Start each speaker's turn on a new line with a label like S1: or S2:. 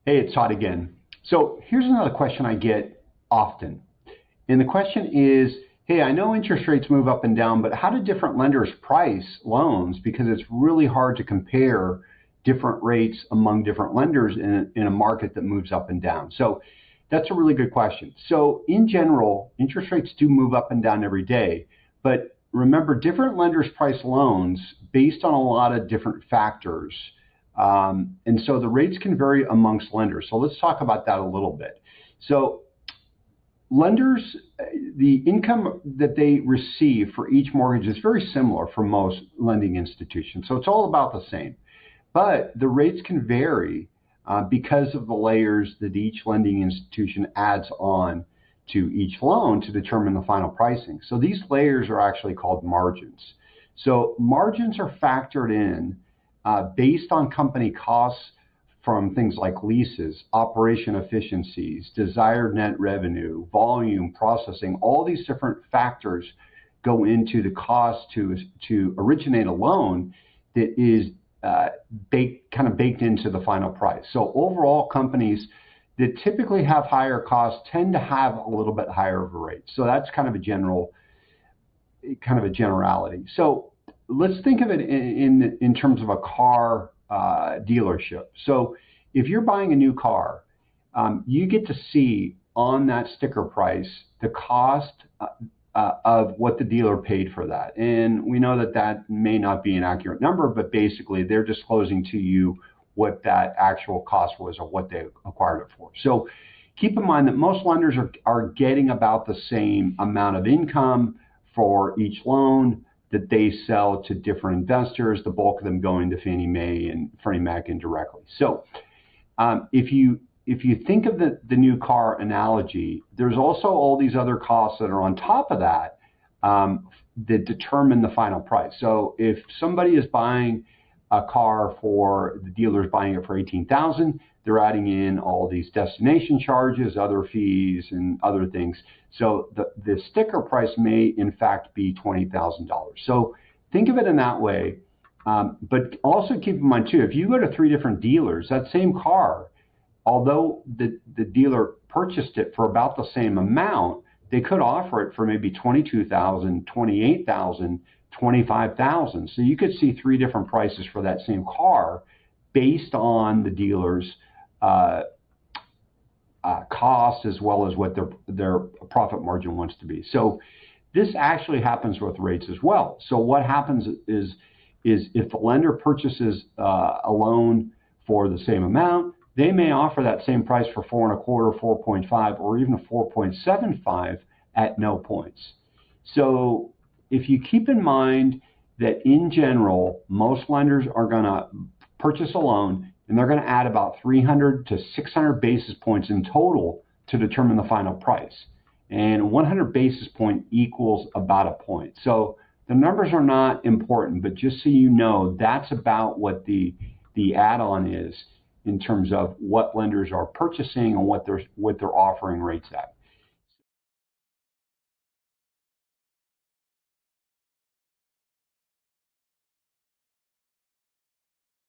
S1: Hey, it's Todd again. So here's another question I get often. And the question is, hey, I know interest rates move up and down, but how do different lenders price loans? Because it's really hard to compare different rates among different lenders in a market that moves up and down. So that's a really good question. So in general, interest rates do move up and down every day. But remember, different lenders price loans based on a lot of different factors. And so the rates can vary amongst lenders. So let's talk about that a little bit. So lenders, the income that they receive for each mortgage is very similar for most lending institutions. So it's all about the same. But the rates can vary because of the layers that each lending institution adds on to each loan to determine the final pricing. So these layers are actually called margins. So margins are factored in based on company costs from things like leases, operation efficiencies, desired net revenue, volume, processing. All these different factors go into the cost to originate a loan that is baked into the final price. So overall, companies that typically have higher costs tend to have a little bit higher of a rate. So that's kind of a generality. So let's think of it in terms of a car dealership. So if you're buying a new car, you get to see on that sticker price the cost of what the dealer paid for that. And we know that that may not be an accurate number, but basically they're disclosing to you what that actual cost was or what they acquired it for. So keep in mind that most lenders are getting about the same amount of income for each loan that they sell to different investors, the bulk of them going to Fannie Mae and Freddie Mac indirectly. So if you think of the new car analogy, there's also all these other costs that are on top of that that determine the final price. So if somebody is buying a car for, the dealer's buying it for $18,000, they're adding in all these destination charges, other fees, and other things. So the sticker price may, in fact, be $20,000. So think of it in that way. But also keep in mind, too, if you go to 3 different dealers, that same car, although the dealer purchased it for about the same amount, they could offer it for maybe $22,000, $28,000, $25,000. So you could see 3 different prices for that same car based on the dealer's cost as well as what their profit margin wants to be. So this actually happens with rates as well. So what happens is if the lender purchases a loan for the same amount, they may offer that same price for 4.25, 4.5, or even 4.75 at no points. So if you keep in mind that in general, most lenders are going to purchase a loan and they're going to add about 300 to 600 basis points in total to determine the final price. And 100 basis point equals about a point. So the numbers are not important, but just so you know, that's about what the add-on is in terms of what lenders are purchasing and what they're offering rates at.